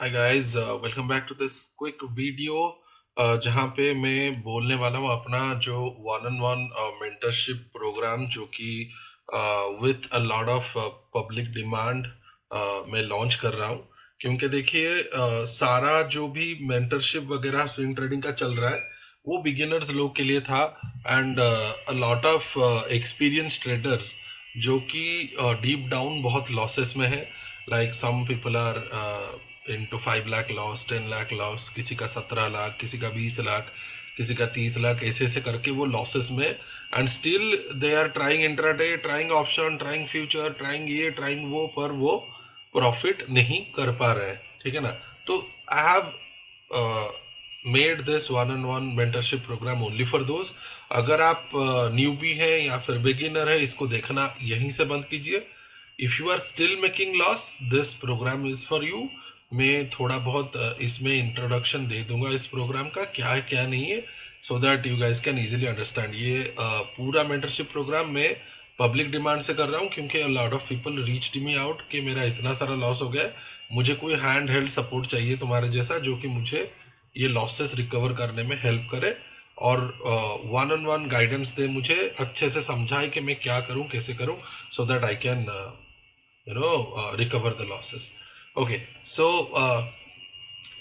Hi guys, welcome back to this quick video जहाँ पे मैं बोलने वाला हूँ अपना जो one on one mentorship program जो कि with a lot of public demand मैं लॉन्च कर रहा हूँ। क्योंकि देखिए सारा जो भी मेंटरशिप वगैरह स्विंग ट्रेडिंग का चल रहा है वो बिगिनर्स लोग के लिए था। And a lot of experience traders जो कि डीप डाउन बहुत लॉसेस में है। Like some people are into 5 lakh loss, 10 lakh loss, किसी का 17 लाख, किसी का 20 लाख, किसी का 30 लाख, ऐसे ऐसे करके वो लॉसेस में। And still they are trying intraday, trying option, trying future, trying ये ट्राइंग वो, पर वो प्रॉफिट नहीं कर पा रहे हैं। ठीक है ना। तो I have made this one on one mentorship program only for those. अगर आप न्यूबी हैं या फिर बिगिनर है, इसको देखना यहीं से बंद कीजिए। If you are still making loss, this program is for you. मैं थोड़ा बहुत इसमें इंट्रोडक्शन दे दूंगा इस प्रोग्राम का, क्या है क्या नहीं है, so that you guys can easily understand. ये पूरा मेंटरशिप प्रोग्राम मैं पब्लिक डिमांड से कर रहा हूँ, क्योंकि lot of people reached me out कि मेरा इतना सारा लॉस हो गया है, मुझे कोई हैंड हेल्ड सपोर्ट चाहिए तुम्हारे जैसा, जो कि मुझे ये लॉसेस रिकवर करने में हेल्प करे और वन ऑन वन गाइडेंस दे, मुझे अच्छे से समझाए कि मैं क्या करूं, कैसे करूं, so that I can recover the losses. Okay, so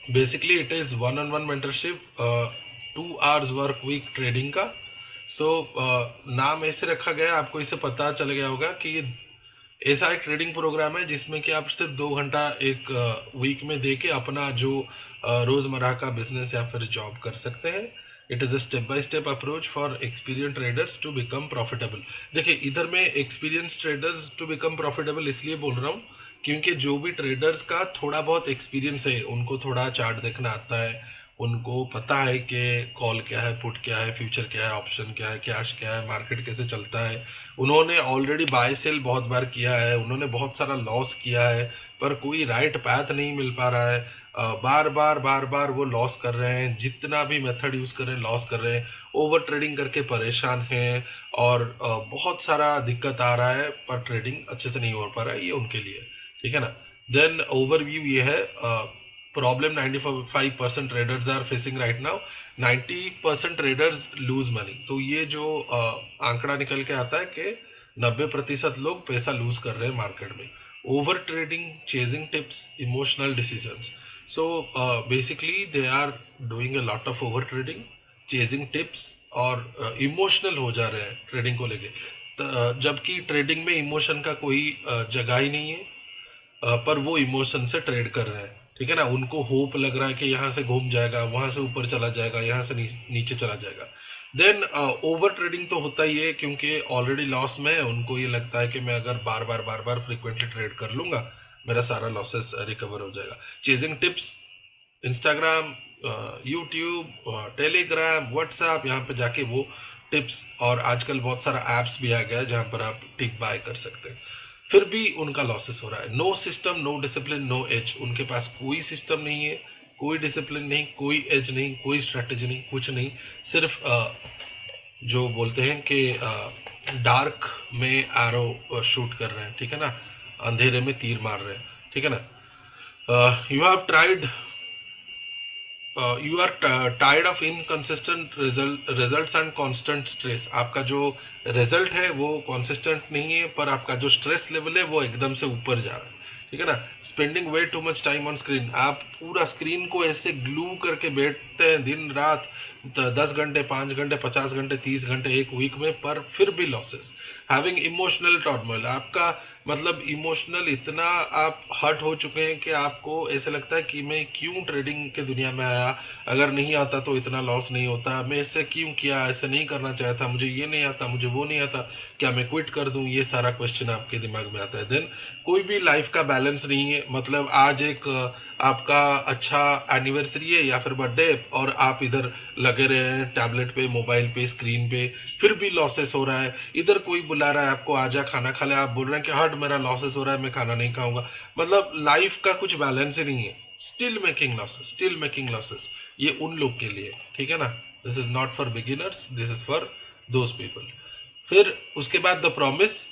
basically it is one on one mentorship, 2 hours work week trading का। सो नाम ऐसे रखा गया, आपको इसे पता चल गया होगा कि ये ऐसा एक ट्रेडिंग प्रोग्राम है जिसमें कि आप सिर्फ 2 घंटा एक वीक में दे के अपना जो रोजमर्रा का बिजनेस या फिर जॉब कर सकते हैं। It is a step by step approach for experience traders to become profitable. देखिए, इधर मैं experience traders to become profitable इसलिए बोल रहा हूँ क्योंकि जो भी ट्रेडर्स का थोड़ा बहुत एक्सपीरियंस है, उनको थोड़ा चार्ट देखना आता है, उनको पता है कि कॉल क्या है, पुट क्या है, फ्यूचर क्या है, ऑप्शन क्या है, कैश क्या है, मार्केट कैसे चलता है। उन्होंने ऑलरेडी बाय सेल बहुत बार किया है, उन्होंने बहुत सारा लॉस किया है, पर कोई राइट पैथ नहीं मिल पा रहा है। बार बार बार बार वो लॉस कर रहे हैं, जितना भी मेथड यूज कर रहे हैं लॉस कर रहे हैं, ओवर ट्रेडिंग करके परेशान हैं, और बहुत सारा दिक्कत आ रहा है, पर ट्रेडिंग अच्छे से नहीं हो पा रहा है। ये उनके लिए, ठीक है ना। देन ओवरव्यू ये है, problem 95% traders are facing right now. 90% traders lose money. तो ये जो आंकड़ा निकल के आता है कि 90% लोग पैसा लूज कर रहे हैं मार्केट में। Over trading, chasing tips, emotional decisions. So basically they are doing a lot of over trading, chasing tips, और इमोशनल हो जा रहे हैं ट्रेडिंग को लेके। जबकि ट्रेडिंग में इमोशन का कोई जगह ही नहीं है, पर वो इमोशन से ट्रेड कर रहे हैं। ठीक है ना। उनको होप लग रहा है कि यहाँ से घूम जाएगा, वहां से ऊपर चला जाएगा, यहाँ से नीचे चला जाएगा। देन ओवर ट्रेडिंग तो होता ही है, क्योंकि ऑलरेडी लॉस में है, उनको ये लगता है कि मैं अगर बार बार बार बार फ्रिक्वेंटली ट्रेड कर लूंगा, मेरा सारा लॉसेस रिकवर हो जाएगा। Chasing tips, Instagram, YouTube, Telegram, WhatsApp, यहाँ पे जाके वो टिप्स, और आजकल बहुत सारा ऐप्स भी आ गया है जहाँ पर आप टिप बाय कर सकते हैं। फिर भी उनका लॉसेस हो रहा है। No system, no discipline, no edge. उनके पास कोई सिस्टम नहीं है, कोई डिसिप्लिन नहीं, कोई एज नहीं, कोई स्ट्रेटेजी नहीं, कुछ नहीं। सिर्फ जो बोलते हैं कि डार्क में एरो शूट कर रहे हैं, ठीक है ना, अंधेरे में तीर मार रहे हैं, ठीक है ना। You have tried, you are tired of inconsistent results and constant stress. आपका जो रिजल्ट है वो कंसिस्टेंट नहीं है, पर आपका जो स्ट्रेस लेवल है वो एकदम से ऊपर जा रहा है, ठीक है ना। Spending way too much time on screen. आप पूरा स्क्रीन को ऐसे ग्लू करके बैठते हैं दिन रात, 10 घंटे, 5 घंटे, 50 घंटे, 30 घंटे एक वीक में, पर फिर भी लॉसेस। Having emotional टॉर्मोइल। आपका मतलब इमोशनल इतना आप हर्ट हो चुके हैं कि आपको ऐसे लगता है कि मैं क्यों ट्रेडिंग के दुनिया में आया, अगर नहीं आता तो इतना लॉस नहीं होता, मैं ऐसे क्यों किया, ऐसे नहीं करना चाहता था, मुझे ये नहीं आता, मुझे वो नहीं आता, क्या मैं क्विट कर दूं, ये सारा क्वेश्चन आपके दिमाग में आता है। देन कोई भी लाइफ का बैलेंस नहीं है। मतलब आज एक आपका अच्छा एनिवर्सरी है या फिर बर्थडे, और आप इधर लगे रहे हैं टैबलेट पे, मोबाइल पे, स्क्रीन पे, फिर भी लॉसेस हो रहा है। इधर कोई बुला रहा है आपको, आजा खाना खा ले, आप बोल रहे हैं कि हट मेरा लॉसेस हो रहा है, मैं खाना नहीं खाऊंगा। मतलब लाइफ का कुछ बैलेंस ही नहीं है। Still making losses, still making losses. ये उन लोग के लिए, ठीक है ना। This is not for beginners, this is for those people. फिर उसके बाद द प्रॉमिस।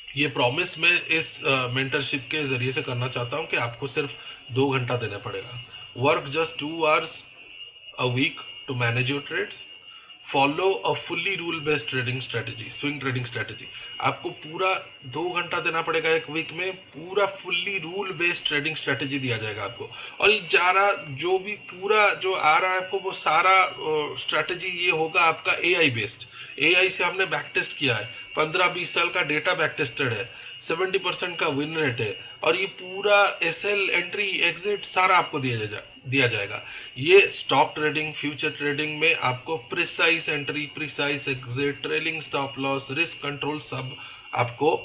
ये प्रॉमिस मैं इस मेंटरशिप के ज़रिए से करना चाहता हूँ कि आपको सिर्फ 2 घंटा देना पड़ेगा. Work just 2 hours a week to manage your trades. Follow a fully rule based trading strategy, swing trading strategy. आपको पूरा 2 घंटा देना पड़ेगा एक वीक में, पूरा fully rule based trading strategy दिया जाएगा आपको. और ये जारा जो भी पूरा जो आ रहा है आपको, वो सारा स्ट्रेटेजी ये होगा आपका एआई बेस्ड. एआई से हमने बैक टेस्ट किया है, 15-20 साल का डेटा बैक टेस्टेड है, 70% का विन रेट है. और ये पूरा एसएल एंट्री एग्जिट सारा आपको दिया जाएगा. ये स्टॉक ट्रेडिंग, फ्यूचर ट्रेडिंग में आपको precise entry, precise exit, trailing stop loss, risk control सब आपको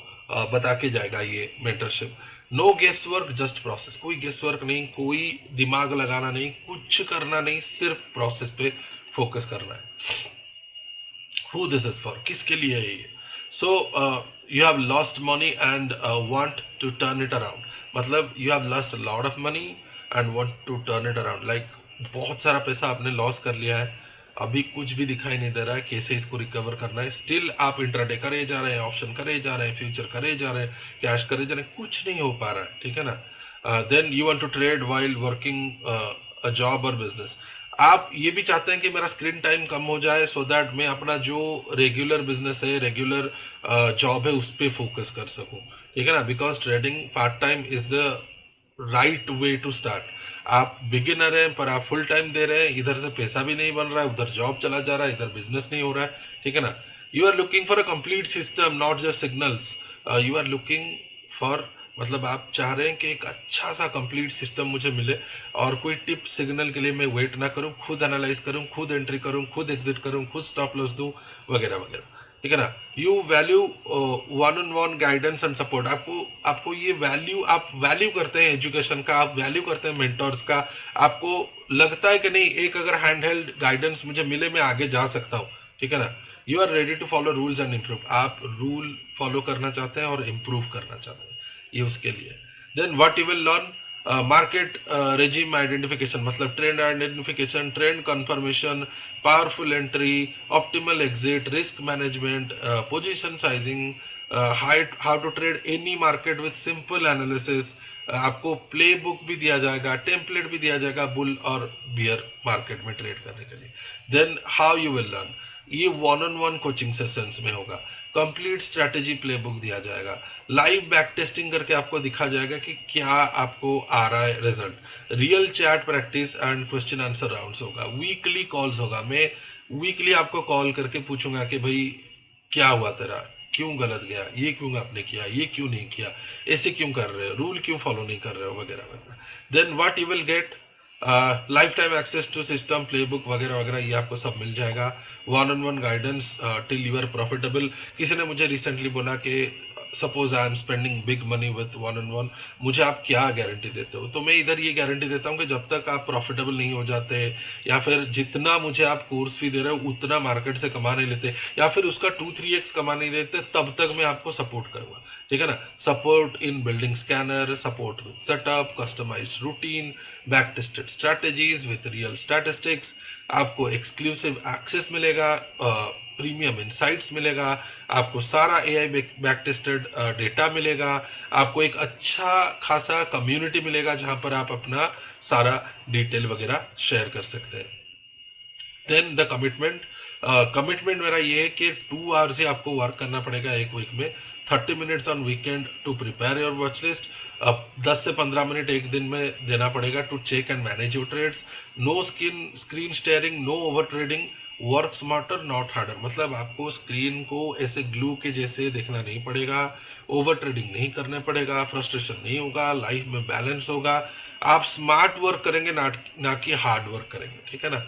बता के जाएगा ये mentorship. No guess work, just process. कोई गेस वर्क नहीं, कोई दिमाग लगाना नहीं, कुछ करना नहीं, सिर्फ प्रोसेस पे फोकस करना है. हु दिस इज फॉर, किसके लिए है ये? So you have lost money and want to turn it around. मतलब you have lost a lot of money and want to turn it around. Like बहुत सारा पैसा आपने लॉस कर लिया है, अभी कुछ भी दिखाई नहीं दे रहा है कैसे इसको रिकवर करना है. स्टिल आप इंट्राडे करे जा रहे हैं, ऑप्शन करे जा रहे हैं, फ्यूचर करे जा रहे हैं, कैश करे जा रहे हैं, कुछ नहीं हो पा रहा है. ठीक है ना? Then you want to trade while working a job और बिजनेस. आप ये भी चाहते हैं कि मेरा स्क्रीन टाइम कम हो जाए, सो दैट मैं अपना जो रेगुलर बिजनेस है, रेगुलर जॉब है, उस पर फोकस कर सकूं. ठीक है ना? Because trading part time is the right way to start. आप बिगिनर हैं पर आप फुल टाइम दे रहे हैं, इधर से पैसा भी नहीं बन रहा है, उधर जॉब चला जा रहा है, इधर बिजनेस नहीं हो रहा है. ठीक है ना? You are looking for a complete system, not just signals. You are looking for, मतलब आप चाह रहे हैं कि एक अच्छा सा कंप्लीट सिस्टम मुझे मिले और कोई टिप सिग्नल के लिए मैं वेट ना करूं, खुद एनालाइज करूं, खुद एंट्री करूं, खुद एग्जिट करूं, खुद स्टॉप लॉस दूं, वगैरह वगैरह. ठीक है ना? You value one on one guidance and support. आपको आपको ये वैल्यू, आप वैल्यू करते हैं एजुकेशन का, आप वैल्यू करते हैं मेंटर्स का. आपको लगता है कि नहीं, एक अगर हैंड हेल्ड गाइडेंस मुझे मिले, मैं आगे जा सकता हूँ. ठीक है ना? You are ready to follow rules and improve. आप रूल फॉलो करना चाहते हैं और इम्प्रूव करना चाहते हैं, ये उसके लिए. Then what you will learn, market regime identification, मतलब trend identification, trend confirmation, powerful entry, optimal exit, risk management, position sizing, how to trade any market with simple analysis. आपको प्ले बुक भी दिया जाएगा, टेम्पलेट भी दिया जाएगा bull और beer market में ट्रेड करने के लिए. Then how you will learn, ये one on one coaching sessions में होगा. कंप्लीट स्ट्रैटेजी प्लेबुक दिया जाएगा. लाइव बैक टेस्टिंग करके आपको दिखा जाएगा कि क्या आपको आ रहा है result. Real chat practice and question answer rounds होगा. वीकली कॉल्स होगा. मैं वीकली आपको कॉल करके पूछूंगा कि भाई क्या हुआ तेरा, क्यों गलत गया, ये क्यों आपने किया, ये क्यों नहीं किया, ऐसे क्यों कर रहे हो, रूल क्यों फॉलो नहीं कर रहे हो, वगैरह वगैरह. Then what you will get, lifetime access to system, playbook वगैरह वगैरह, ये आपको सब मिल जाएगा. One on one guidance till you are profitable. किसी ने मुझे रिसेंटली बोला कि suppose I am spending big money with one on one, मुझे आप क्या गारंटी देते हो? तो मैं इधर ये गारंटी देता हूँ कि जब तक आप प्रॉफिटेबल नहीं हो जाते, या फिर जितना मुझे आप कोर्स फी दे रहे हो उतना मार्केट से कमा नहीं लेते, या फिर उसका 2-3x कमा नहीं लेते, तब तक मैं आपको सपोर्ट करूँगा. ठीक है ना? Support in building scanner, support with setup, customize routine, back tested strategies with real statistics. आपको एक्सक्लूसिव एक्सेस मिलेगा, प्रीमियम इनसाइट्स मिलेगा, आपको सारा एआई बैक टेस्टेड डेटा मिलेगा, आपको एक अच्छा खासा कम्युनिटी मिलेगा जहां पर आप अपना सारा डिटेल वगैरह शेयर कर सकते हैं. देन द कमिटमेंट, कमिटमेंट मेरा ये है कि 2 hours ही आपको वर्क करना पड़ेगा एक वीक में. 30 minutes on weekend to prepare your watch list. अब 10 से 15 मिनट एक दिन में देना पड़ेगा to check and manage your trades. No screen staring, no over trading, work smarter not harder. मतलब आपको स्क्रीन को ऐसे ग्लू के जैसे देखना नहीं पड़ेगा, ओवर ट्रेडिंग नहीं करने पड़ेगा, फ्रस्ट्रेशन नहीं होगा, लाइफ में बैलेंस होगा. आप स्मार्ट वर्क करेंगे, ना कि हार्ड वर्क करेंगे. ठीक है ना?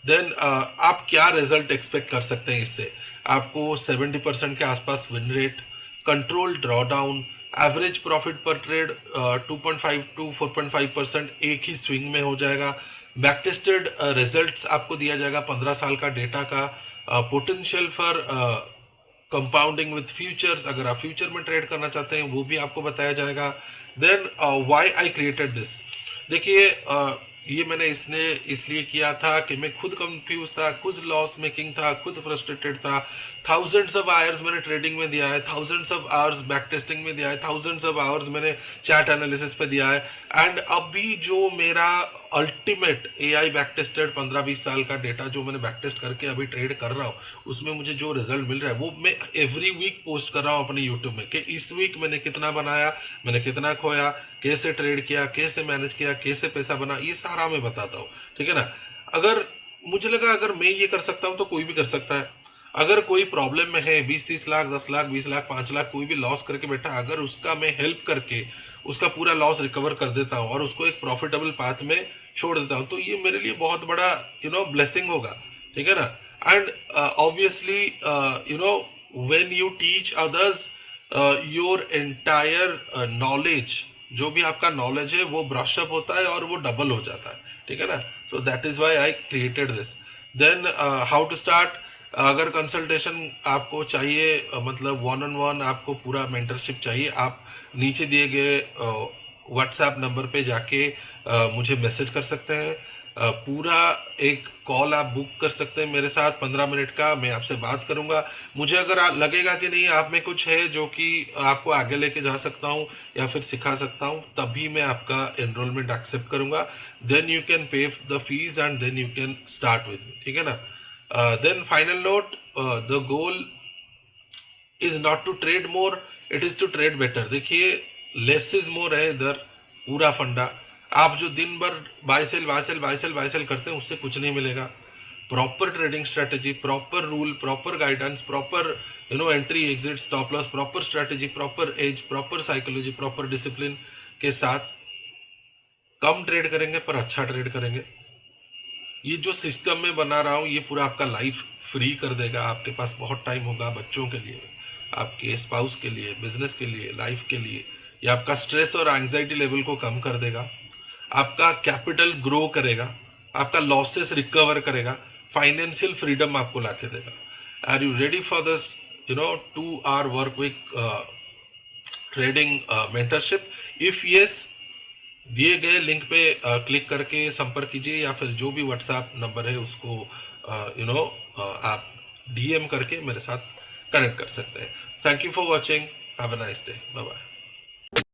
देन आप क्या रिजल्ट एक्सपेक्ट कर सकते हैं इससे? आपको 70% के आसपास win rate, control drawdown, average profit पर ट्रेड 2.5 to 4.5% एक ही स्विंग में हो जाएगा. बैक टेस्टेड रिजल्ट्स आपको दिया जाएगा 15 साल का डेटा का. Potential for compounding with futures, अगर आप फ्यूचर में ट्रेड करना चाहते हैं वो भी आपको बताया जाएगा. Then why I created this. देखिए ये मैंने इसलिए किया था कि मैं खुद कंफ्यूज था, खुद लॉस मेकिंग था, खुद फ्रस्ट्रेटेड था। थाउजेंड्स ऑफ आवर्स मैंने ट्रेडिंग में दिया है, thousands of hours back testing में दिया है, थाउजेंड्स ऑफ आवर्स मैंने चार्ट एनालिसिस पे दिया है। एंड अभी जो मेरा अल्टीमेट एआई बैक टेस्टेड 15-20 साल का डेटा जो मैंने बैक टेस्ट करके अभी ट्रेड कर रहा हूँ, उसमें मुझे जो रिजल्ट मिल रहा है वो मैं एवरी वीक पोस्ट कर रहा हूँ अपने यूट्यूब में कि इस वीक मैंने कितना बनाया, मैंने कितना खोया, कैसे ट्रेड किया, कैसे मैनेज किया, कैसे पैसा बना, ये सारा मैं बताता हूँ। ठीक है ना। अगर मुझे लगा अगर मैं ये कर सकता हूँ तो कोई भी कर सकता है। अगर कोई प्रॉब्लम में है, 20-30 लाख, 10 लाख, 20 लाख, 5 लाख, कोई भी लॉस करके बैठा, अगर उसका मैं हेल्प करके उसका पूरा लॉस रिकवर कर देता हूँ और उसको एक प्रॉफिटेबल पाथ में छोड़ देता हूँ, तो ये मेरे लिए बहुत बड़ा ब्लेसिंग होगा। ठीक है ना। And obviously when you teach others, your entire knowledge, जो भी आपका नॉलेज है वो ब्रशअप होता है और वो डबल हो जाता है। ठीक है ना। So that is why I created this. Then how to start. अगर कंसल्टेशन आपको चाहिए, मतलब वन ऑन वन आपको पूरा मेंटरशिप चाहिए, आप नीचे दिए गए व्हाट्सएप नंबर पे जाके मुझे मैसेज कर सकते हैं। पूरा एक कॉल आप बुक कर सकते हैं मेरे साथ, 15 मिनट का मैं आपसे बात करूंगा। मुझे अगर लगेगा कि नहीं आप में कुछ है जो कि आपको आगे लेके जा सकता हूँ या फिर सिखा सकता हूँ, तभी मैं आपका एनरोलमेंट एक्सेप्ट करूंगा। Then you can pay the fees and then you can start with me. ठीक है ना। Then final note, the goal is not to trade more, it is to trade better. देखिए, लेस इज मोर है इधर पूरा फंडा। आप जो दिन भर buy sell buy sell buy sell buy sell करते हैं उससे कुछ नहीं मिलेगा। Proper trading strategy, proper rule, proper guidance, proper entry exit stop loss, proper strategy, proper edge, proper psychology, proper discipline के साथ कम ट्रेड करेंगे पर अच्छा ट्रेड करेंगे। ये जो सिस्टम में बना रहा हूँ ये पूरा आपका लाइफ फ्री कर देगा। आपके पास बहुत टाइम होगा बच्चों के लिए, आपके स्पाउस के लिए, बिजनेस के लिए, लाइफ के लिए। ये आपका स्ट्रेस और एंजाइटी लेवल को कम कर देगा, आपका कैपिटल ग्रो करेगा, आपका लॉसेस रिकवर करेगा, फाइनेंशियल फ्रीडम आपको ला के देगा। Are you ready for this 2 hour work week trading mentorship? If yes, दिए गए लिंक पे क्लिक करके संपर्क कीजिए, या फिर जो भी व्हाट्सएप नंबर है उसको आप डीएम करके मेरे साथ कनेक्ट कर सकते हैं। Thank you for watching. Have a nice day. Bye bye.